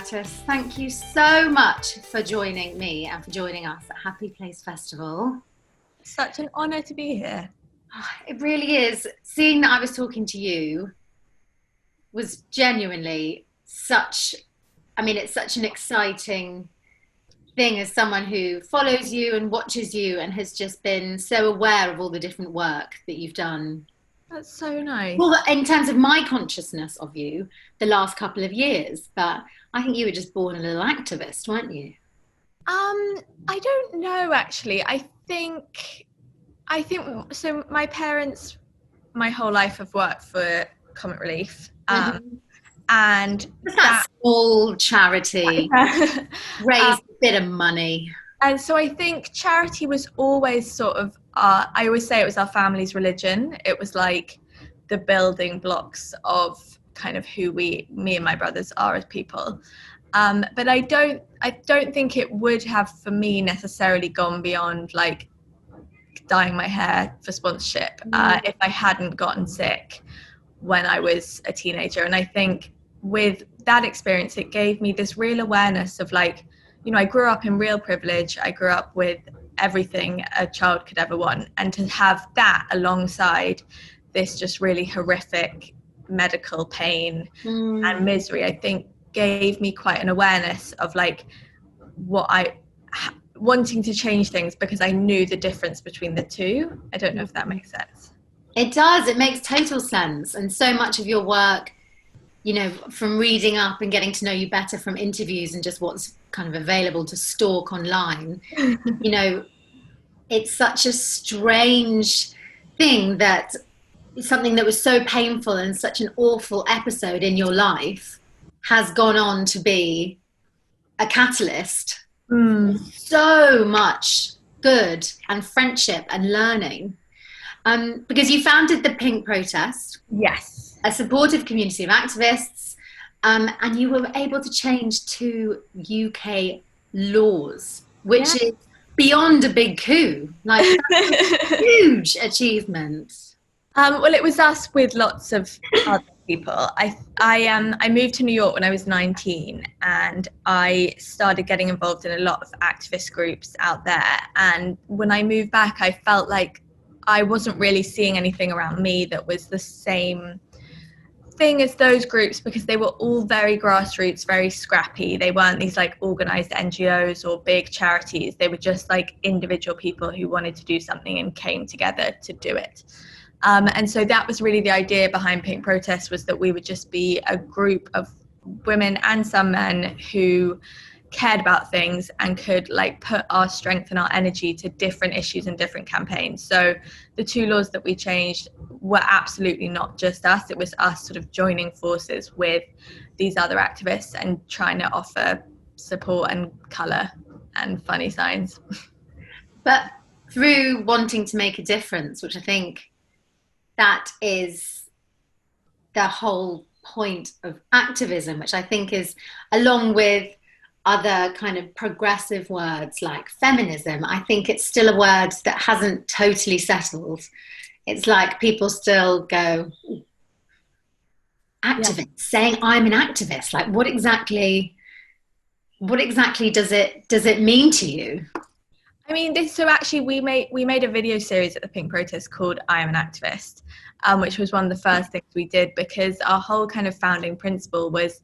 Curtis. Thank you so much for joining me and for joining us at Happy Place Festival. Such an honour to be here. It really is. Seeing that I was talking to you was genuinely it's such an exciting thing as someone who follows you and watches you and has just been so aware of all the different work that you've done. That's so nice. Well, in terms of my consciousness of you the last couple of years, but I think you were just born a little activist, weren't you? I don't know, actually. I think so. My parents, my whole life, have worked for Comic Relief, and that small charity raised a bit of money. And so I think charity was always sort of, I always say it was our family's religion. It was like the building blocks of kind of who me and my brothers are as people. But I don't think it would have for me necessarily gone beyond like dyeing my hair for sponsorship if I hadn't gotten sick when I was a teenager. And I think with that experience, it gave me this real awareness of like, you know, I grew up in real privilege. I grew up with everything a child could ever want. And to have that alongside this just really horrific medical pain and misery, I think gave me quite an awareness of like wanting to change things because I knew the difference between the two. I don't know if that makes sense. It does. It makes total sense. And so much of your work, you know, from reading up and getting to know you better from interviews and just what's kind of available to stalk online, you know, it's such a strange thing that something that was so painful and such an awful episode in your life has gone on to be a catalyst for so much good and friendship and learning. Because you founded the Pink Protest. Yes. A supportive community of activists, and you were able to change 2 UK laws, which is beyond a big coup. Like, that's a huge achievement. Well, it was us with lots of other people. I moved to New York when I was 19, and I started getting involved in a lot of activist groups out there. And when I moved back, I felt like I wasn't really seeing anything around me that was the same thing as those groups, because they were all very grassroots, very scrappy. They weren't these like organized NGOs or big charities. They were just like individual people who wanted to do something and came together to do it. And so that was really the idea behind Pink Protest, was that we would just be a group of women and some men who cared about things and could like put our strength and our energy to different issues and different campaigns. So the 2 laws that we changed were absolutely not just us. It was us sort of joining forces with these other activists and trying to offer support and colour and funny signs. But through wanting to make a difference, which I think that is the whole point of activism, which I think is, along with other kind of progressive words like feminism, I think it's still a word that hasn't totally settled. It's like people still go, activist, saying I'm an activist. Like, what exactly does it mean to you? I mean, so actually we made a video series at the Pink Protest called I Am an Activist, which was one of the first things we did, because our whole kind of founding principle was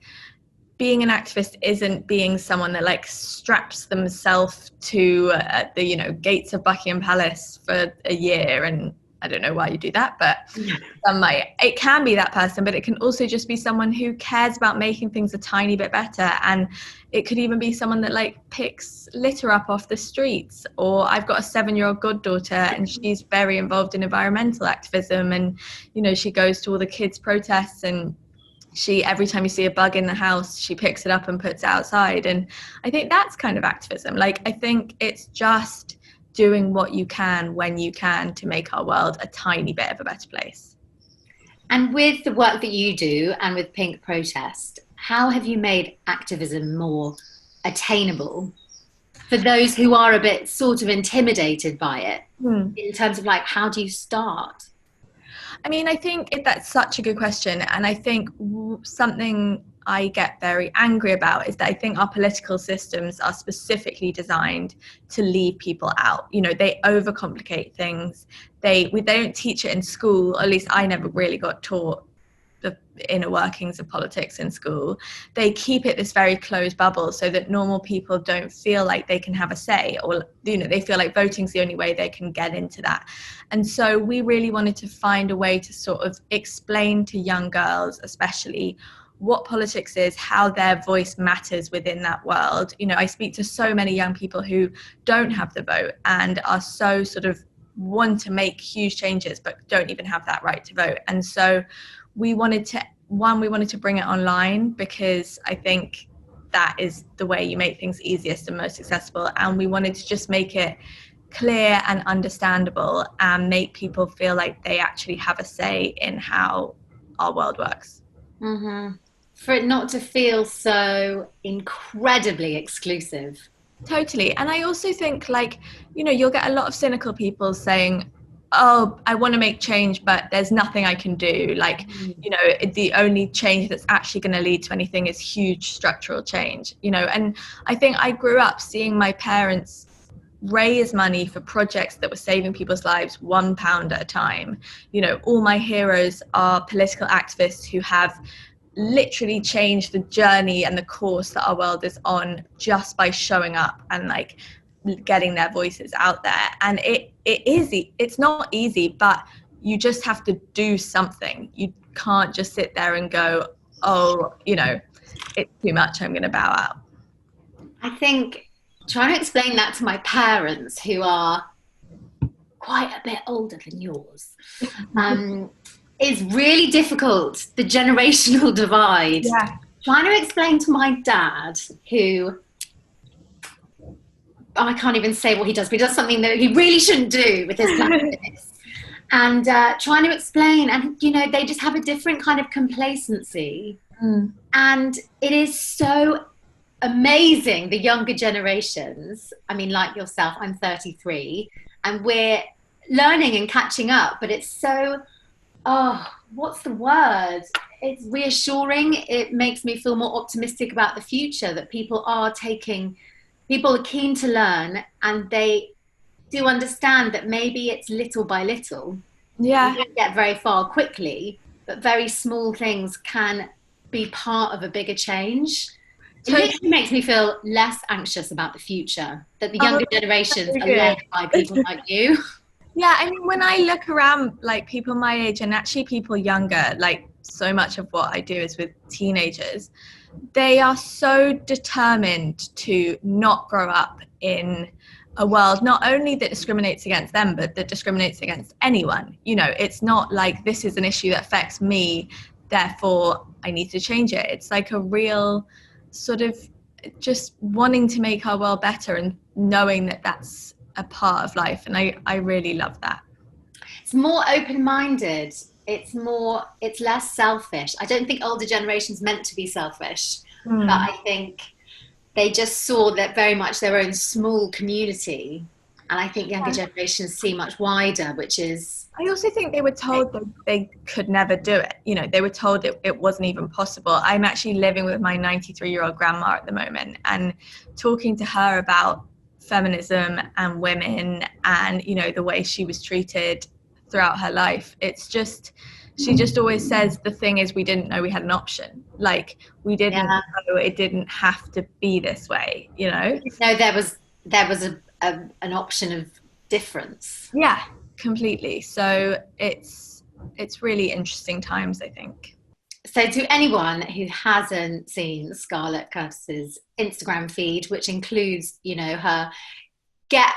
being an activist isn't being someone that like straps themselves to the, you know, gates of Buckingham Palace for a year. And I don't know why you do that, but it can be that person, but it can also just be someone who cares about making things a tiny bit better. And it could even be someone that like picks litter up off the streets. Or I've got a 7-year-old goddaughter, and she's very involved in environmental activism, and, you know, she goes to all the kids' protests, and every time you see a bug in the house, she picks it up and puts it outside. And I think that's kind of activism. Like, I think it's just doing what you can when you can to make our world a tiny bit of a better place. And with the work that you do and with Pink Protest, how have you made activism more attainable for those who are a bit sort of intimidated by it, in terms of like, how do you start? I mean, I think that's such a good question. And I think something I get very angry about is that I think our political systems are specifically designed to leave people out. You know, they overcomplicate things. They don't teach it in school, or at least I never really got taught the inner workings of politics in school. They keep it this very closed bubble so that normal people don't feel like they can have a say, or, you know, they feel like voting's the only way they can get into that. And so we really wanted to find a way to sort of explain to young girls especially what politics is, how their voice matters within that world. You know, I speak to so many young people who don't have the vote and are so sort of want to make huge changes but don't even have that right to vote. And so we wanted to bring it online because I think that is the way you make things easiest and most accessible. And we wanted to just make it clear and understandable and make people feel like they actually have a say in how our world works. Mm-hmm. For it not to feel so incredibly exclusive. Totally. And I also think, like, you know, you'll get a lot of cynical people saying, oh, I want to make change, but there's nothing I can do. Like, you know, the only change that's actually going to lead to anything is huge structural change, you know. And I think I grew up seeing my parents raise money for projects that were saving people's lives £1 at a time. You know, all my heroes are political activists who have literally changed the journey and the course that our world is on just by showing up and like getting their voices out there. And it's not easy, but you just have to do something. You can't just sit there and go, oh, you know, it's too much, I'm going to bow out. I think trying to explain that to my parents, who are quite a bit older than yours, is really difficult. The generational divide. Yeah. Trying to explain to my dad, who I can't even say what he does, but he does something that he really shouldn't do with his blackness. And trying to explain, and, you know, they just have a different kind of complacency. And it is so amazing, the younger generations. I mean, like yourself, I'm 33, and we're learning and catching up, but it's so, what's the word? It's reassuring. It makes me feel more optimistic about the future, that people are keen to learn, and they do understand that maybe it's little by little. Yeah. You don't get very far quickly, but very small things can be part of a bigger change. It literally makes me feel less anxious about the future, that the younger generations are led by people like you. Yeah, I mean, when I look around, like, people my age and actually people younger, like, so much of what I do is with teenagers, they are so determined to not grow up in a world not only that discriminates against them, but that discriminates against anyone. You know, it's not like this is an issue that affects me, therefore I need to change it. It's like a real sort of just wanting to make our world better and knowing that that's a part of life. And I really love that. It's more open-minded. It's less selfish. I don't think older generations meant to be selfish, but I think they just saw that very much their own small community. And I think younger generations see much wider, which is... I also think they were told that they could never do it. You know, they were told it wasn't even possible. I'm actually living with my 93-year-old grandma at the moment and talking to her about feminism and women and, you know, the way she was treated throughout her life. It's just, she just always says, the thing is, we didn't know we had an option. Like, we didn't know it didn't have to be this way, you know? No, there was an option of difference. Yeah, completely. So it's really interesting times, I think. So to anyone who hasn't seen Scarlett Curtis's Instagram feed, which includes, you know, her get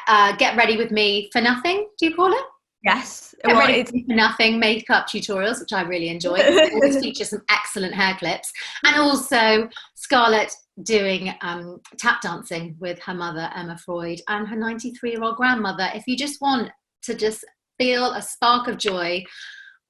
ready with me for nothing, do you call it? Yes. Get ready with me for nothing makeup tutorials, which I really enjoy. It always features some excellent hair clips. And also Scarlett doing tap dancing with her mother, Emma Freud, and her 93-year-old grandmother. If you just want to just feel a spark of joy,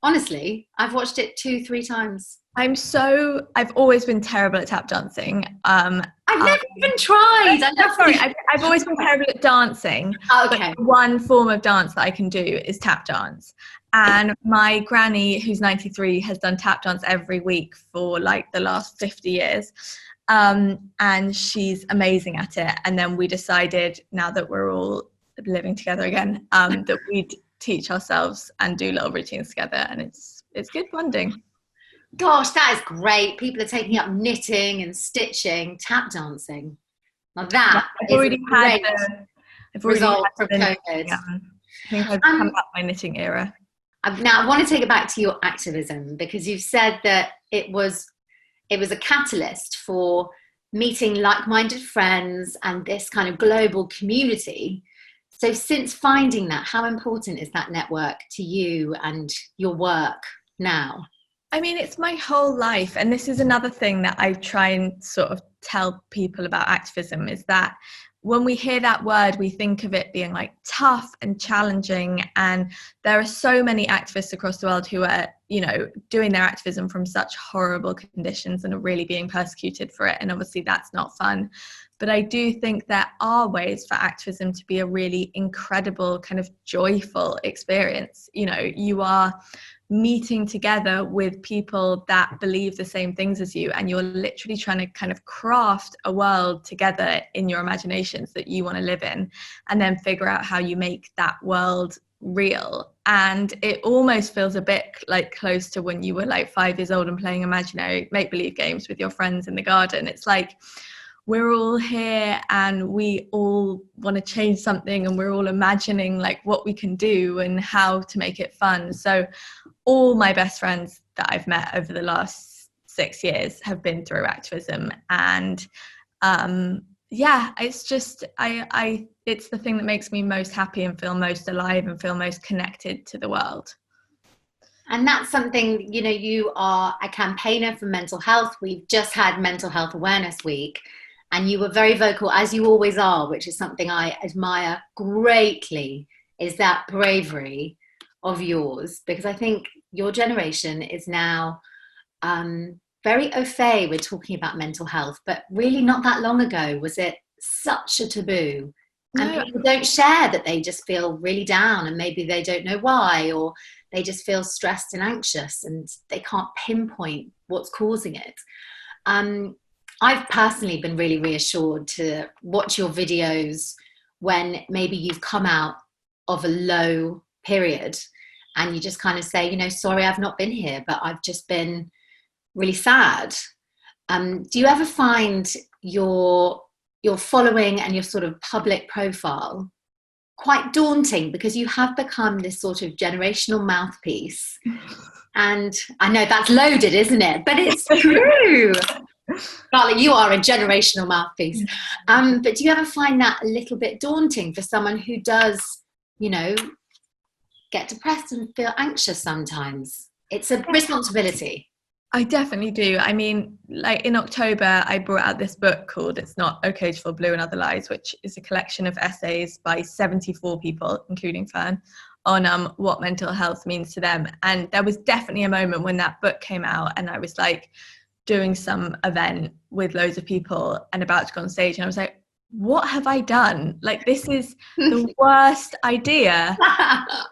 honestly, I've watched it 2-3 times. I've always been terrible at tap dancing. I I've never even tried. Sorry, I've always been terrible at dancing. Okay. But one form of dance that I can do is tap dance. And my granny, who's 93, has done tap dance every week for like the last 50 years. And she's amazing at it. And then we decided, now that we're all living together again, that we'd teach ourselves and do little routines together. And it's good bonding. Gosh, that is great. People are taking up knitting and stitching, tap dancing. Now that I've already had result from COVID. I think I've come out my knitting era. Now I want to take it back to your activism, because you've said that it was a catalyst for meeting like-minded friends and this kind of global community. So since finding that, how important is that network to you and your work now? I mean, it's my whole life. And this is another thing that I try and sort of tell people about activism, is that when we hear that word, we think of it being like tough and challenging. And there are so many activists across the world who are, you know, doing their activism from such horrible conditions and are really being persecuted for it. And obviously that's not fun. But I do think there are ways for activism to be a really incredible kind of joyful experience. You know, you are meeting together with people that believe the same things as you, and you're literally trying to kind of craft a world together in your imaginations that you want to live in, and then figure out how you make that world real. And it almost feels a bit like close to when you were like 5 years old and playing imaginary make-believe games with your friends in the garden. It's like we're all here and we all want to change something, and we're all imagining like what we can do and how to make it fun. So all my best friends that I've met over the last 6 years have been through activism. And it's just, it's the thing that makes me most happy and feel most alive and feel most connected to the world. And that's something, you know, you are a campaigner for mental health. We've just had Mental Health Awareness Week, and you were very vocal, as you always are, which is something I admire greatly, is that bravery of yours, because I think your generation is now very au fait with talking about mental health, but really not that long ago was it such a taboo. And people don't share that they just feel really down, and maybe they don't know why, or they just feel stressed and anxious and they can't pinpoint what's causing it. I've personally been really reassured to watch your videos when maybe you've come out of a low period and you just kind of say, you know, sorry, I've not been here, but I've just been really sad. Do you ever find your following and your sort of public profile quite daunting, because you have become this sort of generational mouthpiece? And I know that's loaded, isn't it? But it's true. Scarlett, you are a generational mouthpiece. But do you ever find that a little bit daunting for someone who does, you know, get depressed and feel anxious sometimes? It's a responsibility. I definitely do. I mean, like in October, I brought out this book called It's Not Okay to Feel Blue and Other Lies, which is a collection of essays by 74 people, including Fearne, on what mental health means to them. And there was definitely a moment when that book came out and I was like doing some event with loads of people and about to go on stage, and I was like, what have I done? Like, this is the worst idea.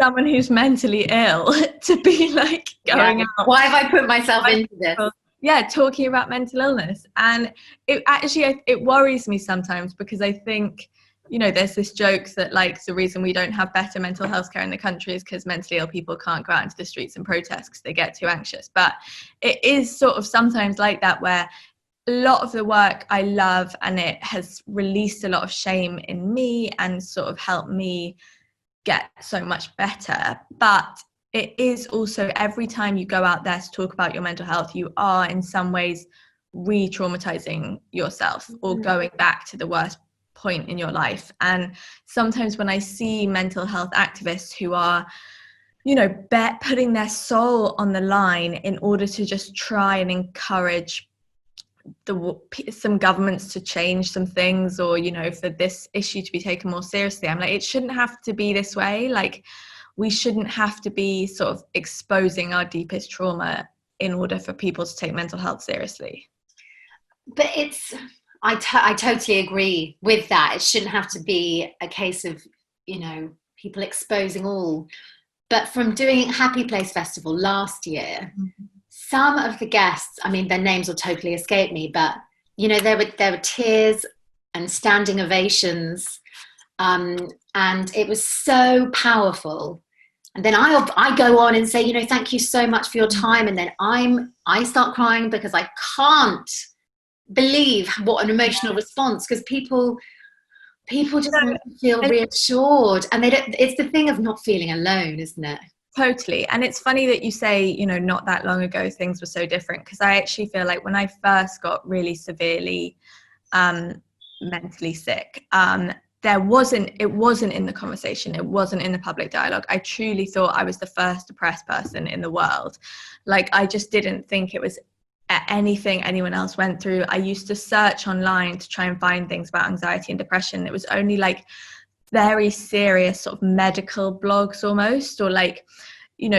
Someone who's mentally ill to be like going out. Why have I put myself into this? Yeah, talking about mental illness. And it worries me sometimes, because I think, you know, there's this joke that like the reason we don't have better mental health care in the country is because mentally ill people can't go out into the streets and protest because they get too anxious. But it is sort of sometimes like that, where a lot of the work I love, and it has released a lot of shame in me and sort of helped me get so much better. But it is also, every time you go out there to talk about your mental health, you are in some ways re-traumatizing yourself or going back to the worst point in your life. And sometimes when I see mental health activists who are, you know, putting their soul on the line in order to just try and encourage some governments to change some things, or, you know, for this issue to be taken more seriously, I'm like, it shouldn't have to be this way. Like, we shouldn't have to be sort of exposing our deepest trauma in order for people to take mental health seriously. But I totally agree with that. It shouldn't have to be a case of, people exposing all. But from doing Happy Place Festival last year, some of the guests, I mean, their names will totally escape me, but, there were tears and standing ovations. And it was so powerful. And then I go on and say, thank you so much for your time. And then I start crying because I can't believe what an emotional response, because people just feel reassured, and it's the thing of not feeling alone, isn't it? Totally. And it's funny that you say, not that long ago things were so different, because I actually feel like when I first got really severely mentally sick, it wasn't in the conversation, it wasn't in the public dialogue. I truly thought I was the first depressed person in the world. Like, I just didn't think it was anything anyone else went through. I used to search online to try and find things about anxiety and depression. It was only like very serious sort of medical blogs almost, or like,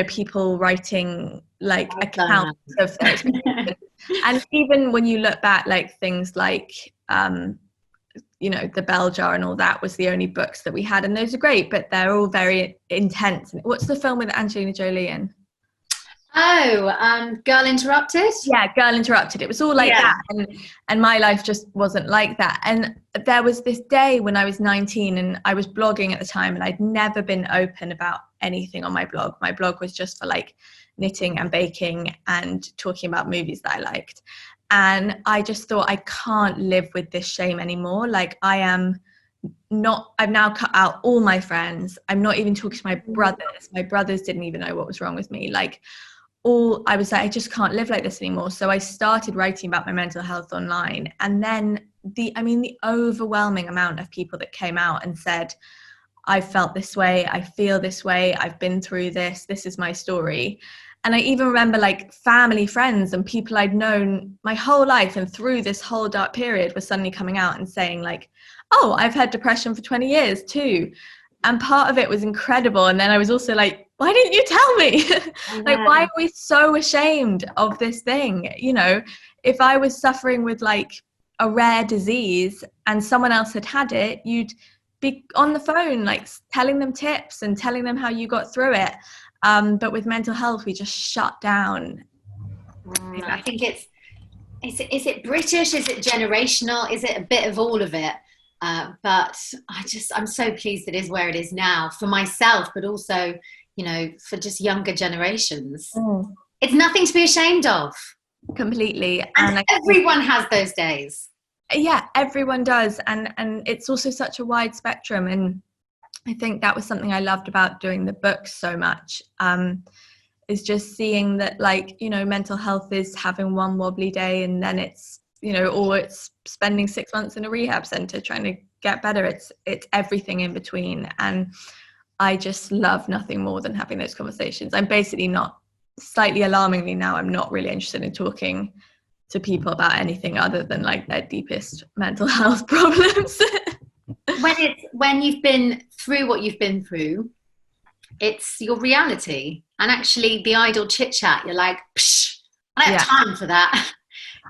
people writing like accounts of their experience. And even when you look back, like things like the Bell Jar and all that was the only books that we had, and those are great, but they're all very intense. What's the film with Angelina Jolie in? Girl Interrupted? Yeah, Girl Interrupted. It was all like that, and my life just wasn't like that. And there was this day when I was 19 and I was blogging at the time, and I'd never been open about anything on my blog. My blog was just for like knitting and baking and talking about movies that I liked. And I just thought, I can't live with this shame anymore. Like, I've now cut out all my friends. I'm not even talking to my brothers. My brothers didn't even know what was wrong with me. Like, I was like, I just can't live like this anymore. So I started writing about my mental health online. And then the overwhelming amount of people that came out and said, I felt this way, I feel this way, I've been through this is my story. And I even remember like family, friends and people I'd known my whole life and through this whole dark period were suddenly coming out and saying like, oh, I've had depression for 20 years too. And part of it was incredible. And then I was also like, why didn't you tell me? Like, why are we so ashamed of this thing? If I was suffering with like a rare disease and someone else had it, you'd be on the phone, like telling them tips and telling them how you got through it. But with mental health, we just shut down. I think is it British? Is it generational? Is it a bit of all of it? But I'm so pleased it is where it is now for myself, but also, for just younger generations. It's nothing to be ashamed of. Completely. And everyone has those days. Yeah, everyone does. And it's also such a wide spectrum. And I think that was something I loved about doing the book so much, is just seeing that, like, mental health is having one wobbly day and then it's, or it's spending 6 months in a rehab center trying to get better. It's everything in between. And I just love nothing more than having those conversations. I'm basically not, slightly alarmingly now, I'm not really interested in talking to people about anything other than like their deepest mental health problems. When you've been through what you've been through, it's your reality. And actually the idle chit chat, you're like, psh, I don't have time for that.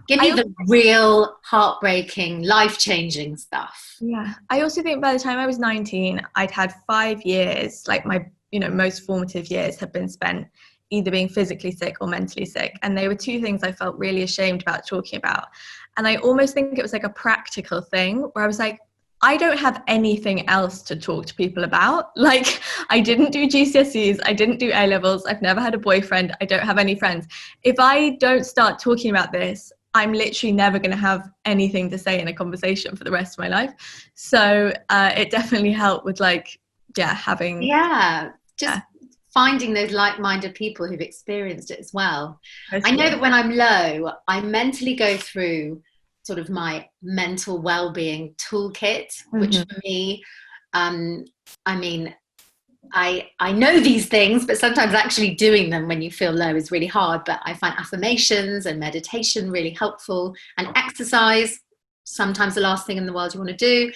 Give me the real heartbreaking, life-changing stuff. Yeah. I also think by the time I was 19, I'd had 5 years, like my, most formative years have been spent either being physically sick or mentally sick. And they were two things I felt really ashamed about talking about. And I almost think it was like a practical thing where I was like, I don't have anything else to talk to people about. Like, I didn't do GCSEs, I didn't do A-levels, I've never had a boyfriend, I don't have any friends. If I don't start talking about this, I'm literally never going to have anything to say in a conversation for the rest of my life. So it definitely helped with having... finding those like-minded people who've experienced it as well. Totally. I know that when I'm low, I mentally go through sort of my mental well-being toolkit, which for me, I know these things, but sometimes actually doing them when you feel low is really hard. But I find affirmations and meditation really helpful, and exercise, sometimes the last thing in the world you want to do.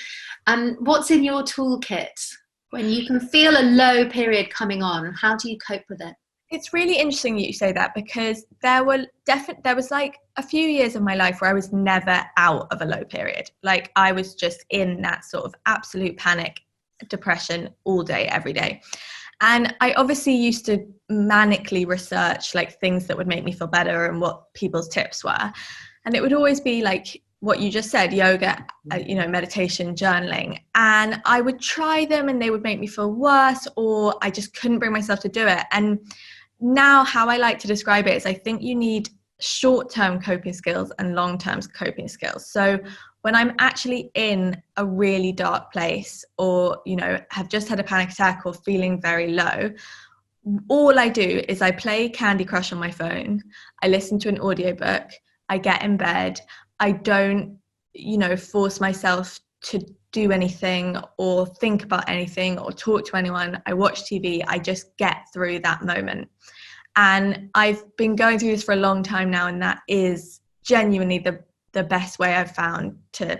What's in your toolkit when you can feel a low period coming on? How do you cope with it? It's really interesting you say that, because there was like a few years of my life where I was never out of a low period. Like I was just in that sort of absolute panic, depression all day, every day. And I obviously used to manically research like things that would make me feel better and what people's tips were. And it would always be like what you just said, yoga, meditation, journaling. And I would try them and they would make me feel worse, or I just couldn't bring myself to do it. And now how I like to describe it is I think you need short-term coping skills and long-term coping skills. So when I'm actually in a really dark place, or, have just had a panic attack or feeling very low, all I do is I play Candy Crush on my phone. I listen to an audiobook. I get in bed. I don't, force myself to do anything or think about anything or talk to anyone. I watch TV. I just get through that moment. And I've been going through this for a long time now, and that is genuinely the best way I've found to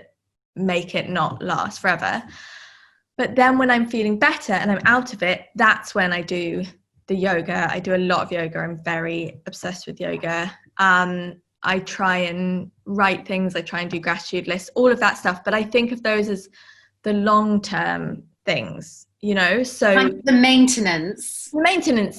make it not last forever. But then when I'm feeling better and I'm out of it, that's when I do the yoga. I do a lot of yoga. I'm very obsessed with yoga. I try and write things. I try and do gratitude lists, all of that stuff. But I think of those as the long-term things, so kind of the maintenance.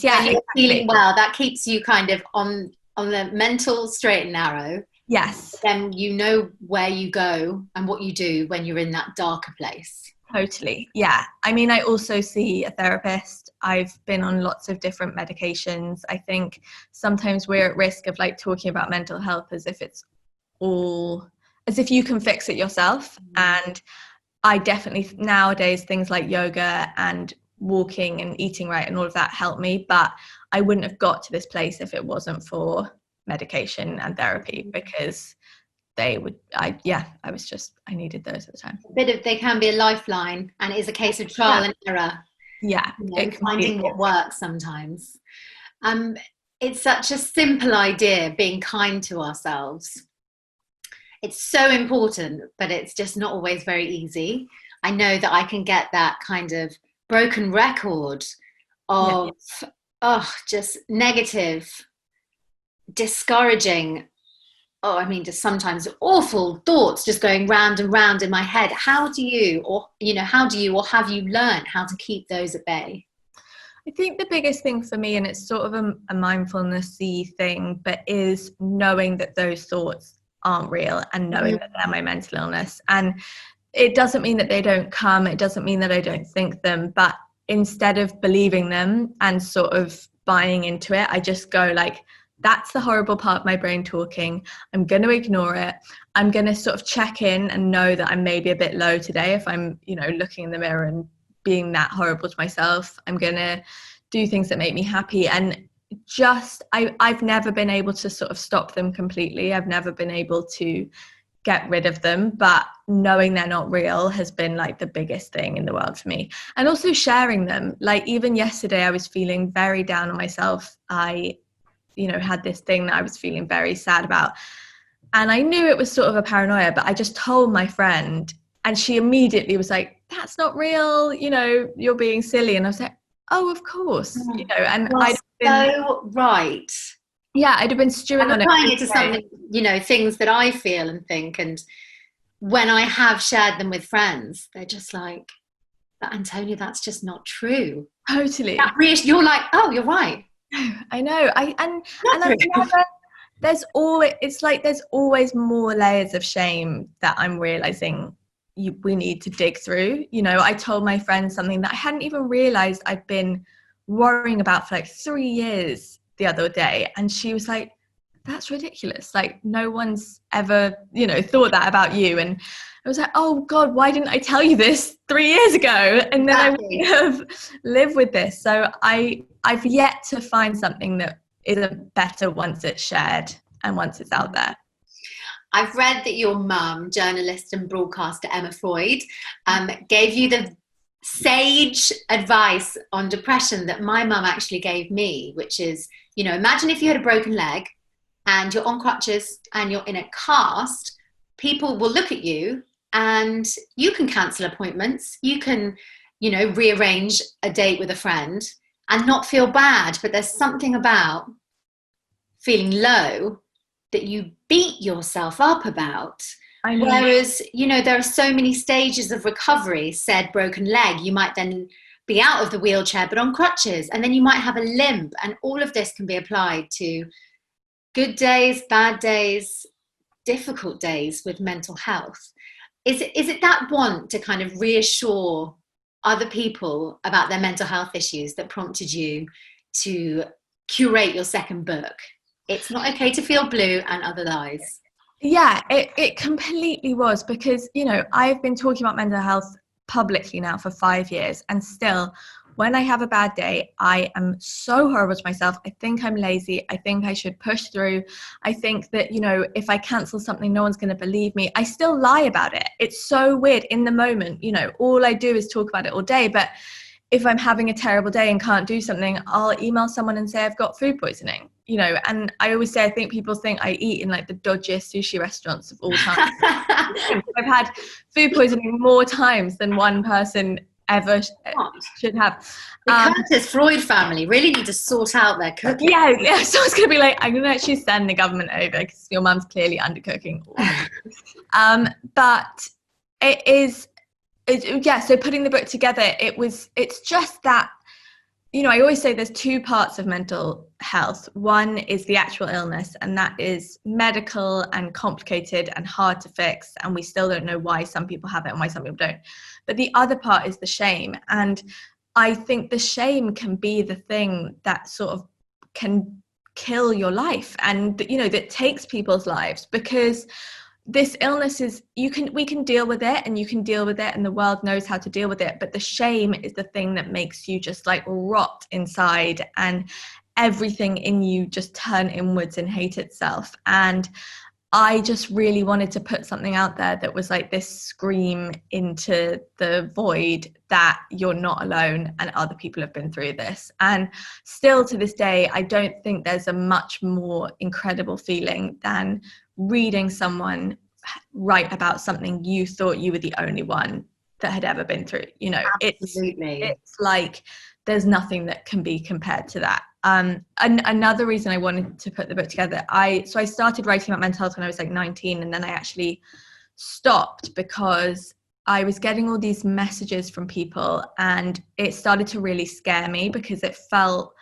Yeah. When you're feeling well, that keeps you kind of on the mental straight and narrow. Yes. Then you know where you go and what you do when you're in that darker place. Totally. Yeah. I mean, I also see a therapist. I've been on lots of different medications. I think sometimes we're at risk of like talking about mental health as if you can fix it yourself. And I definitely nowadays things like yoga and walking and eating right and all of that help me, but I wouldn't have got to this place if it wasn't for medication and therapy, because I needed those at the time. They can be a lifeline, and it is a case of trial and error. Yeah. Finding what works sometimes. It's such a simple idea, being kind to ourselves. It's so important, but it's just not always very easy. I know that I can get that kind of broken record of, just negative, discouraging, just sometimes awful thoughts just going round and round in my head. How do you, or have you learned how to keep those at bay? I think the biggest thing for me, and it's sort of a mindfulness-y thing, but is knowing that those thoughts aren't real and knowing that they're my mental illness. And it doesn't mean that they don't come. It doesn't mean that I don't think them, but instead of believing them and sort of buying into it, I just go like, that's the horrible part of my brain talking. I'm going to ignore it. I'm going to sort of check in and know that I'm maybe a bit low today. If I'm, looking in the mirror and being that horrible to myself, I'm going to do things that make me happy. And I've never been able to sort of stop them completely. I've never been able to get rid of them, but knowing they're not real has been like the biggest thing in the world for me. And also sharing them. Like even yesterday, I was feeling very down on myself. I had this thing that I was feeling very sad about. And I knew it was sort of a paranoia, but I just told my friend, and she immediately was like, that's not real, you're being silly. And I was like, oh, of course, and I'd been so right. Yeah, I'd have been stewing on it. Applying it to something, things that I feel and think. And when I have shared them with friends, they're just like, but Antonia, that's just not true. Totally. You're like, oh, you're right. I know. There's always more layers of shame that I'm realizing we need to dig through. I told my friend something that I hadn't even realized I'd been worrying about for like 3 years the other day, and she was like, that's ridiculous, like no one's ever thought that about you. And I was like, oh god, why didn't I tell you this 3 years ago? And then I would have lived with this. So I've yet to find something that isn't better once it's shared and once it's out there. I've read that your mum, journalist and broadcaster Emma Freud, gave you the sage advice on depression that my mum actually gave me, which is, imagine if you had a broken leg and you're on crutches and you're in a cast, people will look at you and you can cancel appointments. You can, rearrange a date with a friend and not feel bad. But there's something about feeling low that you beat yourself up about. I know. Whereas, you know, there are so many stages of recovery. Said broken leg, you might then be out of the wheelchair but on crutches, and then you might have a limp, and all of this can be applied to good days, bad days, difficult days with mental health. Is it that want to kind of reassure other people about their mental health issues that prompted you to curate your second book? It's not okay to feel blue and other lies. Yeah, it completely was, because, you know, I've been talking about mental health publicly now for 5 years, and still, when I have a bad day, I am so horrible to myself. I think I'm lazy. I think I should push through. I think that, you know, if I cancel something, no one's going to believe me. I still lie about it. It's so weird. In the moment, you know, all I do is talk about it all day. But if I'm having a terrible day and can't do something, I'll email someone and say I've got food poisoning, you know. And I always say, I think people think I eat in like the dodgiest sushi restaurants of all time. I've had food poisoning more times than one person ever should have. The Curtis Freud family really need to sort out their cooking. Yeah. So it's going to be like, I'm going to actually send the government over because your mum's clearly undercooking. But it is, so putting the book together, it's just that, you know, I always say there's two parts of mental health. One is the actual illness, and that is medical and complicated and hard to fix, and we still don't know why some people have it and why some people don't. But the other part is the shame, and I think the shame can be the thing that sort of can kill your life, and, you know, that takes people's lives, because this illness is, we can deal with it, and you can deal with it, and the world knows how to deal with it. But the shame is the thing that makes you just like rot inside, and everything in you just turn inwards and hate itself. And I just really wanted to put something out there that was like this scream into the void that you're not alone and other people have been through this. And still to this day, I don't think there's a much more incredible feeling than reading someone write about something you thought you were the only one that had ever been through. You know, Absolutely. it's like there's nothing that can be compared to that. And another reason I wanted to put the book together, I started writing about mental health when I was like 19, and then I actually stopped because I was getting all these messages from people, and it started to really scare me because it felt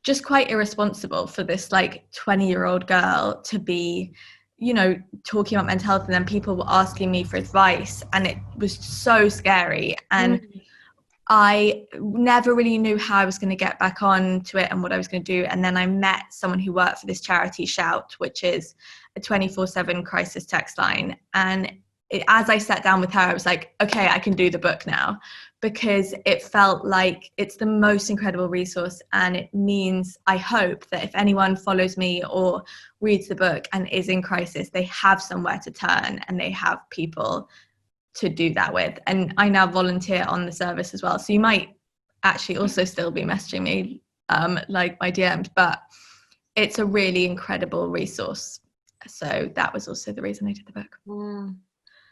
just quite irresponsible for this like 20-year-old girl to be, you know, talking about mental health, and then people were asking me for advice, and it was so scary. And I never really knew how I was going to get back on to it and what I was going to do. And then I met someone who worked for this charity, Shout, which is a 24/7 crisis text line. And as I sat down with her, I was like, okay, I can do the book now, because it felt like it's the most incredible resource. And it means, I hope, that if anyone follows me or reads the book and is in crisis, they have somewhere to turn and they have people to do that with. And I now volunteer on the service as well, so you might actually also still be messaging me like my DMs, but it's a really incredible resource. So that was also the reason I did the book.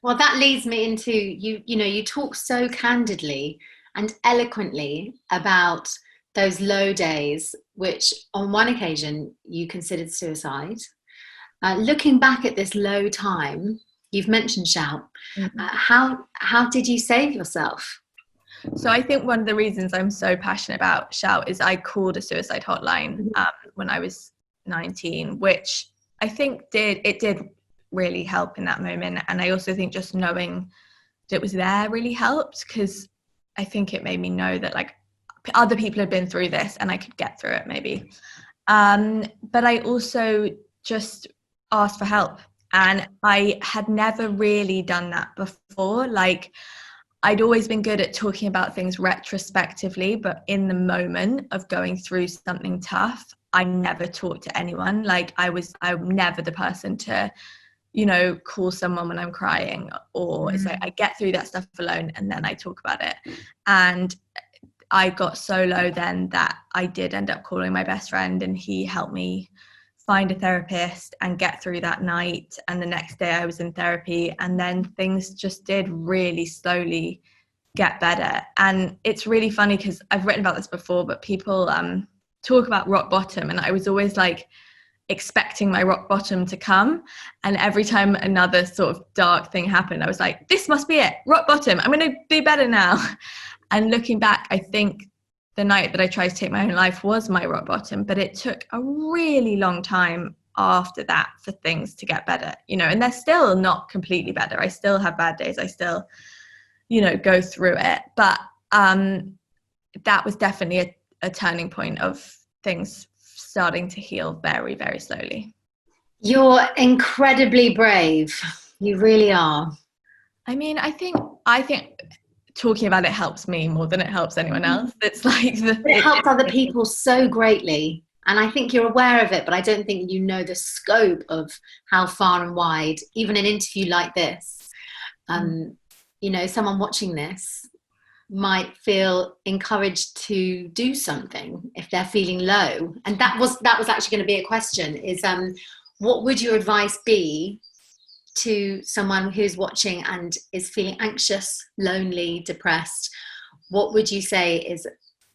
Well, that leads me into you know, you talk so candidly and eloquently about those low days, which on one occasion you considered suicide. Looking back at this low time, you've mentioned Shout. How did you save yourself? So I think one of the reasons I'm so passionate about Shout is I called a suicide hotline when I was 19, which I think did really help in that moment. And I also think just knowing that it was there really helped, because I think it made me know that like other people had been through this and I could get through it maybe. But I also just asked for help. And I had never really done that before. Like, I'd always been good at talking about things retrospectively, but in the moment of going through something tough, I never talked to anyone. Like, I'm never the person to, you know, call someone when I'm crying, or it's like I get through that stuff alone and then I talk about it. And I got so low then that I did end up calling my best friend, and he helped me find a therapist and get through that night. And the next day I was in therapy, and then things just did really slowly get better. And it's really funny because I've written about this before, but people talk about rock bottom, and I was always like expecting my rock bottom to come, and every time another sort of dark thing happened, I was like, this must be it, rock bottom, I'm going to be better now. And looking back, I think the night that I tried to take my own life was my rock bottom, but it took a really long time after that for things to get better, you know, and they're still not completely better. I still have bad days, I still, you know, go through it, but that was definitely a turning point of things starting to heal very, very slowly. You're incredibly brave. You really are. I mean, I think talking about it helps me more than it helps anyone else. It's like it helps other people so greatly. And I think you're aware of it, but I don't think you know the scope of how far and wide, even an interview like this, you know, someone watching this might feel encouraged to do something if they're feeling low. And that was actually going to be a question, is what would your advice be to someone who's watching and is feeling anxious, lonely, depressed? What would you say is,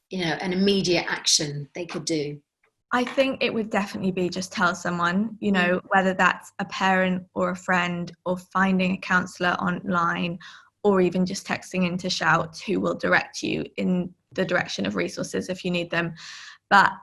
you know, an immediate action they could do? I think it would definitely be just tell someone, you know, whether that's a parent or a friend, or finding a counsellor online, or even just texting in to Shout, who will direct you in the direction of resources if you need them. But,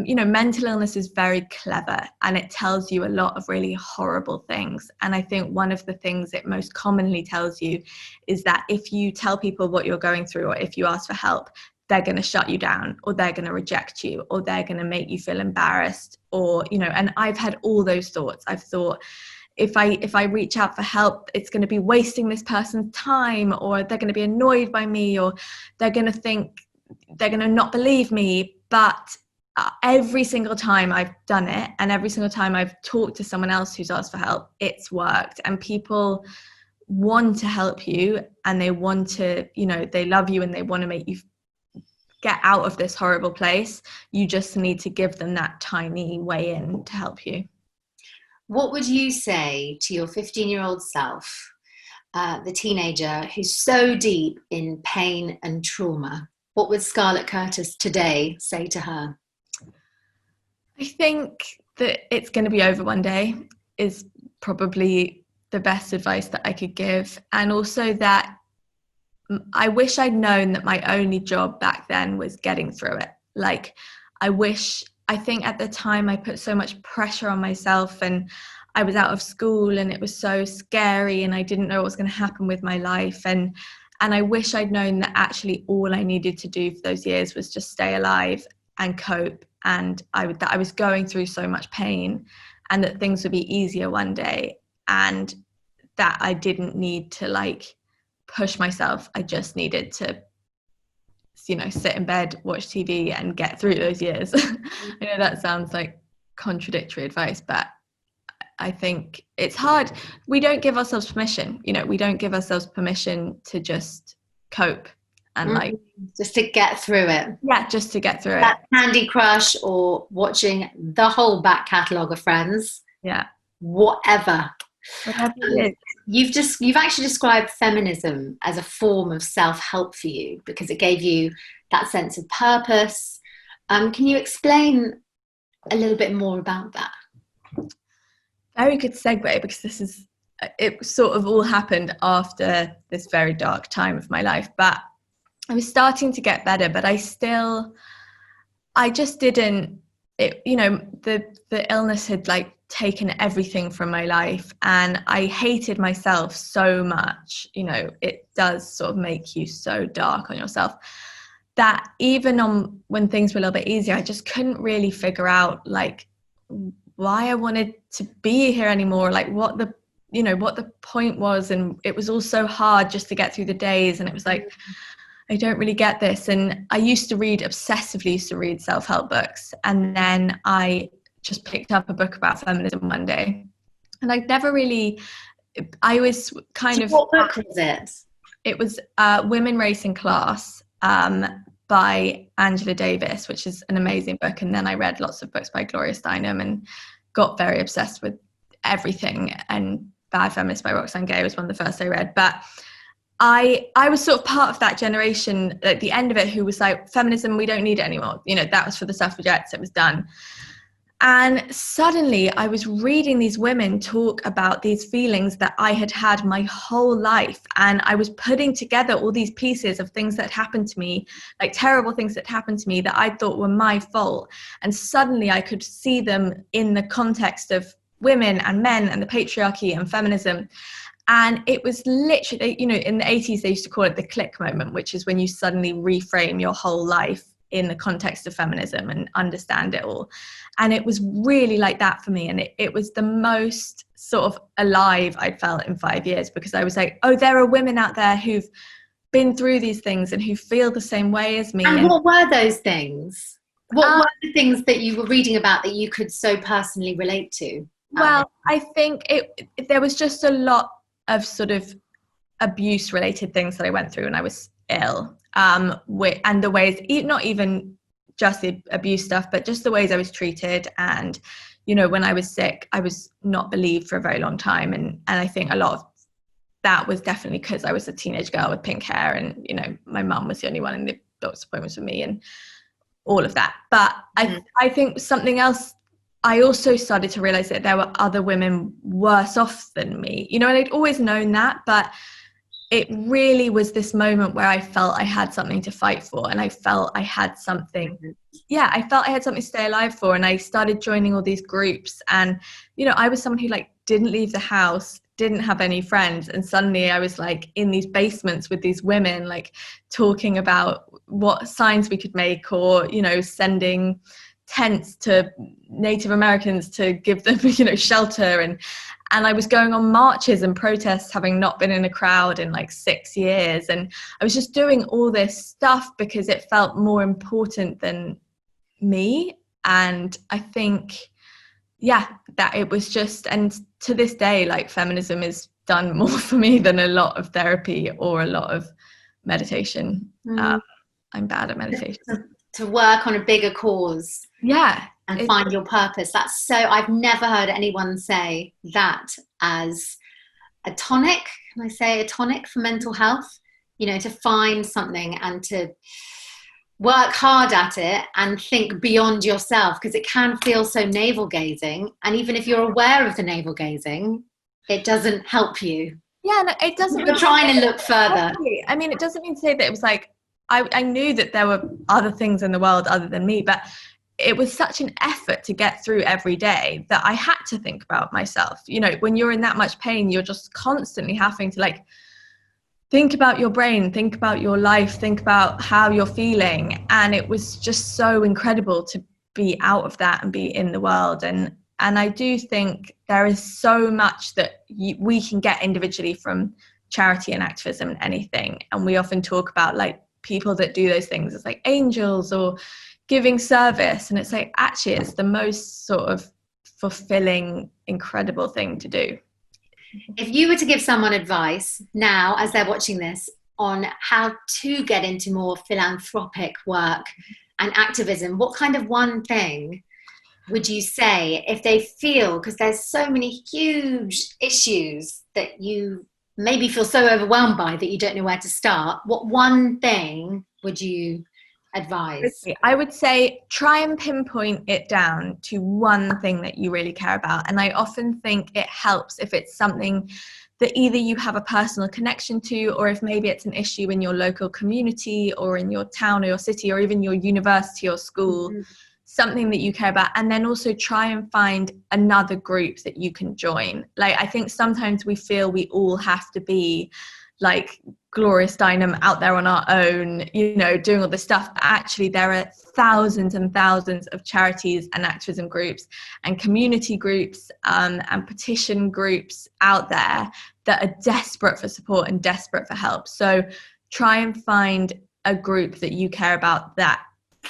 you know, mental illness is very clever, and it tells you a lot of really horrible things. And I think one of the things it most commonly tells you is that if you tell people what you're going through, or if you ask for help, they're going to shut you down, or they're going to reject you, or they're going to make you feel embarrassed, or, you know, and I've had all those thoughts. I've thought, if I reach out for help, it's going to be wasting this person's time, or they're going to be annoyed by me, or they're going to think, they're going to not believe me. But every single time I've done it, and every single time I've talked to someone else who's asked for help, it's worked. And people want to help you, and they want to, you know, they love you, and they want to make you get out of this horrible place. You just need to give them that tiny way in to help you. What would you say to your 15-year-old self, the teenager who's so deep in pain and trauma? What would Scarlett Curtis today say to her? I think that it's going to be over one day is probably the best advice that I could give. And also that I wish I'd known that my only job back then was getting through it. Like, I think at the time I put so much pressure on myself, and I was out of school, and it was so scary, and I didn't know what was going to happen with my life. And I wish I'd known that actually all I needed to do for those years was just stay alive and cope. And that I was going through so much pain, and that things would be easier one day, and that I didn't need to like push myself. I just needed to, you know, sit in bed, watch TV, and get through those years. I know that sounds like contradictory advice, but I think it's hard. We don't give ourselves permission, you know, we don't give ourselves permission to just cope and like just to get through it. Yeah, just to get through that Candy Crush, or watching the whole back catalogue of Friends. Yeah. Whatever it is. You've actually described feminism as a form of self-help for you, because it gave you that sense of purpose. Can you explain a little bit more about that? Very good segue, because it sort of all happened after this very dark time of my life. But I was starting to get better, but I just didn't, you know, the illness had like taken everything from my life, and I hated myself so much. You know, it does sort of make you so dark on yourself, that even when things were a little bit easier, I just couldn't really figure out like why I wanted to be here anymore, like what the point was. And it was all so hard just to get through the days, and it was like, I don't really get this. And I obsessively used to read self-help books, and then I just picked up a book about feminism one day, and I was kind of... What book was it? It was Women, Race and Class by Angela Davis, which is an amazing book. And then I read lots of books by Gloria Steinem and got very obsessed with everything. And Bad Feminist by Roxane Gay was one of the first I read. But I was sort of part of that generation at the end of it who was like, feminism, we don't need it anymore. You know, that was for the suffragettes, it was done. And suddenly I was reading these women talk about these feelings that I had had my whole life. And I was putting together all these pieces of things that happened to me, like terrible things that happened to me that I thought were my fault. And suddenly I could see them in the context of women and men and the patriarchy and feminism. And it was literally, you know, in the 80s, they used to call it the click moment, which is when you suddenly reframe your whole life in the context of feminism and understand it all. And it was really like that for me. And it was the most sort of alive I'd felt in 5 years, because I was like, oh, there are women out there who've been through these things and who feel the same way as me. And what were those things? What were the things that you were reading about that you could so personally relate to? Well, I think there was just a lot of sort of abuse related things that I went through when I was ill. And the ways, not even just the abuse stuff, but just the ways I was treated. And, you know, when I was sick, I was not believed for a very long time. And I think a lot of that was definitely because I was a teenage girl with pink hair, and, you know, my mum was the only one in the doctor's appointments with me and all of that. But I think something else, I also started to realize that there were other women worse off than me, you know, and I'd always known that, but it really was this moment where I felt I had something to fight for, and I felt I had something, I felt I had something to stay alive for. And I started joining all these groups, and, you know, I was someone who like didn't leave the house, didn't have any friends, and suddenly I was like in these basements with these women, like talking about what signs we could make, or, you know, sending tents to Native Americans to give them, you know, shelter. And I was going on marches and protests, having not been in a crowd in like 6 years. And I was just doing all this stuff because it felt more important than me. And I think, that it was just, and to this day, like, feminism has done more for me than a lot of therapy or a lot of meditation. I'm bad at meditation. To work on a bigger cause. Yeah. And find your purpose. That's so, I've never heard anyone say that as a tonic. Can I say a tonic for mental health? You know, to find something and to work hard at it and think beyond yourself, because it can feel so navel gazing. And even if you're aware of the navel gazing, it doesn't help you. Yeah, no, it doesn't. You're trying to look further. I mean, it doesn't mean to say that it was like, I knew that there were other things in the world other than me, but it was such an effort to get through every day that I had to think about myself. You know, when you're in that much pain, you're just constantly having to like think about your brain, think about your life, think about how you're feeling. And it was just so incredible to be out of that and be in the world. And I do think there is so much that we can get individually from charity and activism and anything. And we often talk about like people that do those things as like angels or giving service, and it's like, actually it's the most sort of fulfilling, incredible thing to do. If you were to give someone advice now as they're watching this on how to get into more philanthropic work and activism, what kind of one thing would you say if they feel, because there's so many huge issues that you maybe feel so overwhelmed by that you don't know where to start, what one thing would you advise? I would say try and pinpoint it down to one thing that you really care about. And I often think it helps if it's something that either you have a personal connection to, or if maybe it's an issue in your local community or in your town or your city or even your university or school, something that you care about. And then also try and find another group that you can join. Like, I think sometimes we feel we all have to be like Gloria Steinem out there on our own, you know, doing all this stuff. But actually, there are thousands and thousands of charities and activism groups and community groups and petition groups out there that are desperate for support and desperate for help. So try and find a group that you care about that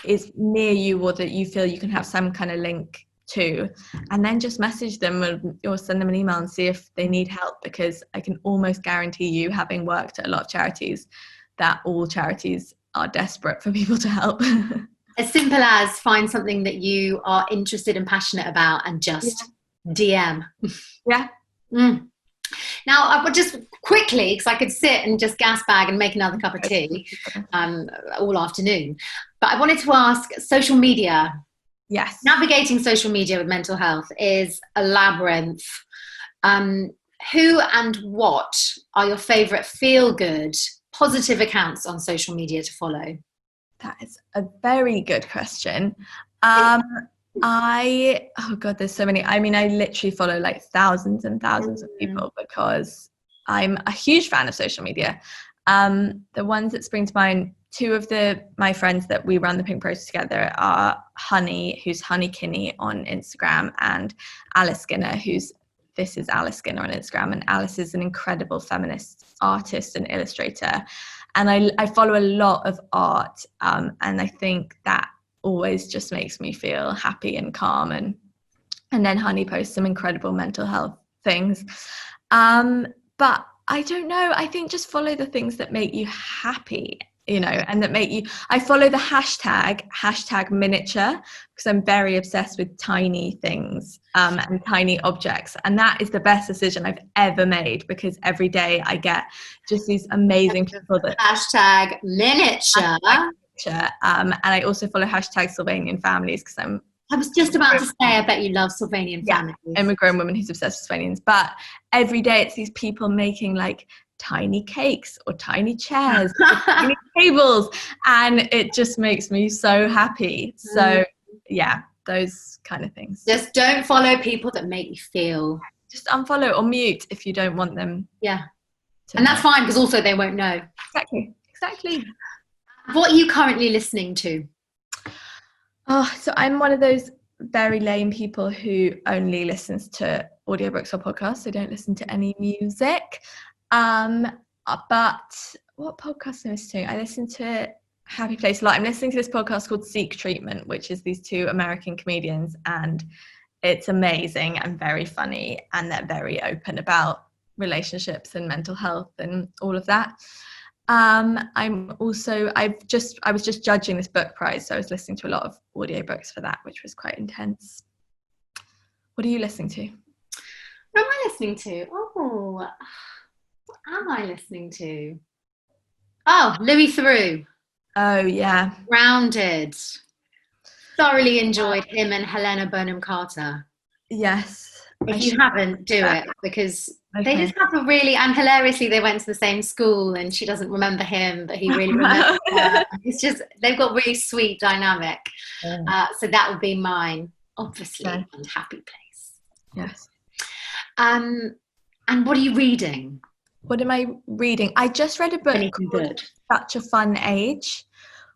is near you, or that you feel you can have some kind of link to, and then just message them or send them an email and see if they need help, because I can almost guarantee you, having worked at a lot of charities, that all charities are desperate for people to help. As simple as find something that you are interested and passionate about and just DM. Yeah. Now, I would just quickly, because I could sit and just gas bag and make another cup of tea all afternoon. But I wanted to ask, social media. Yes. Navigating social media with mental health is a labyrinth. Who and what are your favourite feel-good, positive accounts on social media to follow? That is a very good question. There's so many. I mean, I literally follow like thousands and thousands of people because I'm a huge fan of social media. The ones that spring to mind, two of my friends that we run the Pink Process together are Honey, who's Honey Kinney on Instagram, and Alice Skinner, this is Alice Skinner on Instagram. And Alice is an incredible feminist artist and illustrator. And I follow a lot of art, and I think that always just makes me feel happy and calm. And then Honey posts some incredible mental health things. But I don't know, I think just follow the things that make you happy, and that make you, I follow the hashtag miniature, because I'm very obsessed with tiny things and tiny objects. And that is the best decision I've ever made, because every day I get just these amazing people that hashtag miniature. And I also follow hashtag Sylvanian families, because I was just about to say, I bet you love Sylvanian families. I'm a grown woman who's obsessed with Sylvanians. But every day it's these people making like tiny cakes or tiny chairs or tiny tables, and it just makes me so happy. So yeah, those kind of things. Just don't follow people that make you feel. Just unfollow or mute if you don't want them. Yeah. And that's fine, because also they won't know. Exactly. What are you currently listening to? Oh, so I'm one of those very lame people who only listens to audiobooks or podcasts. I don't listen to any music. But what podcast am I listening to? I listen to Happy Place a lot. I'm listening to this podcast called Seek Treatment, which is these two American comedians, and it's amazing and very funny, and they're very open about relationships and mental health and all of that. I was just judging this book prize, so I was listening to a lot of audiobooks for that, which was quite intense. What are you listening to? What am I listening to? What am I listening to? Oh, Louis Theroux. Oh yeah. Grounded. Thoroughly enjoyed him and Helena Bonham Carter. Yes. If you haven't, do it, because they just have a really, and hilariously they went to the same school and she doesn't remember him, but he really remembers her. It's just, they've got really sweet dynamic. So that would be mine, obviously, and Happy Place. Yes. And what are you reading? What am I reading? I just read a book called Such a Fun Age,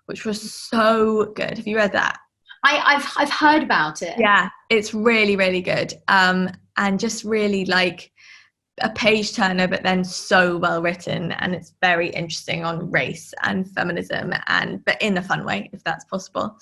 which was so good. Have you read that? I've heard about it. Yeah, it's really, really good. And just really like a page turner, but then so well written, and it's very interesting on race and feminism, but in a fun way, if that's possible.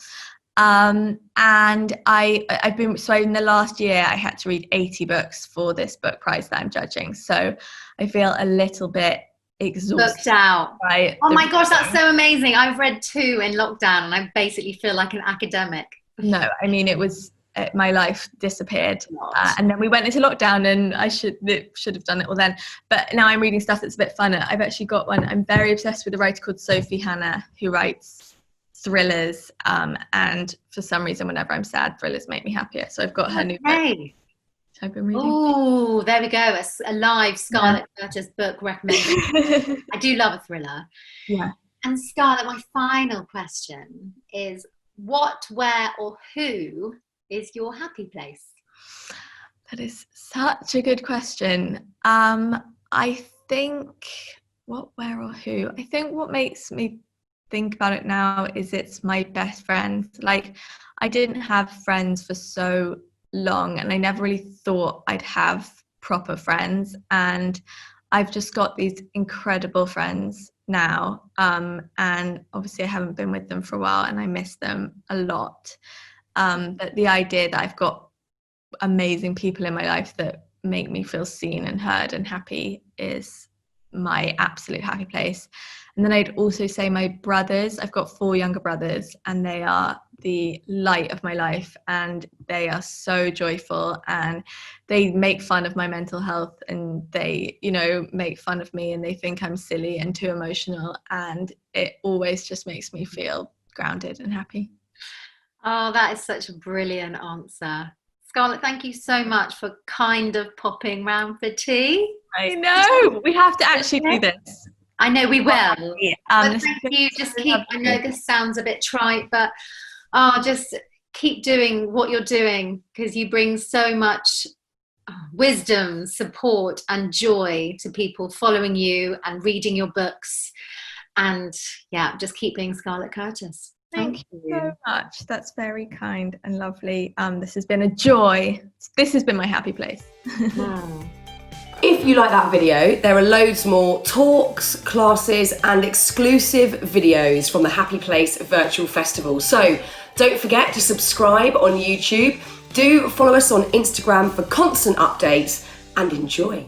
And I've been, so in the last year I had to read 80 books for this book prize that I'm judging, so I feel a little bit exhausted. Booked out. Oh my gosh, that's so amazing. I've read 2 in lockdown and I basically feel like an academic. No, I mean, it was, my life disappeared, and then we went into lockdown, and I should have done it all then, but now I'm reading stuff that's a bit funner. I've actually got one, I'm very obsessed with a writer called Sophie Hannah, who writes thrillers, and for some reason whenever I'm sad, thrillers make me happier, so I've got her new book I've been reading. Oh, there we go, a live Scarlett Curtis book recommendation. I do love a thriller. Yeah. And Scarlett, my final question is, what, where or who is your happy place? That is such a good question. I think what, where or who? I think what makes me think about it now is it's my best friend. Like, I didn't have friends for so long, and I never really thought I'd have proper friends, and I've just got these incredible friends now, and obviously I haven't been with them for a while and I miss them a lot, but the idea that I've got amazing people in my life that make me feel seen and heard and happy is my absolute happy place. And then I'd also say my brothers. I've got 4 younger brothers, and they are the light of my life, and they are so joyful, and they make fun of my mental health, and they, you know, make fun of me, and they think I'm silly and too emotional, and it always just makes me feel grounded and happy. Oh, that is such a brilliant answer. Scarlett, thank you so much for kind of popping round for tea. I know, we have to actually do this. I know we will. But thank you. Just keep, I know this sounds a bit trite, but just keep doing what you're doing, because you bring so much wisdom, support and joy to people following you and reading your books. And yeah, just keep being Scarlett Curtis. Thank you so much. That's very kind and lovely. This has been a joy. This has been my happy place. If you like that video, there are loads more talks, classes and exclusive videos from the Happy Place Virtual Festival. So don't forget to subscribe on YouTube. Do follow us on Instagram for constant updates, and enjoy.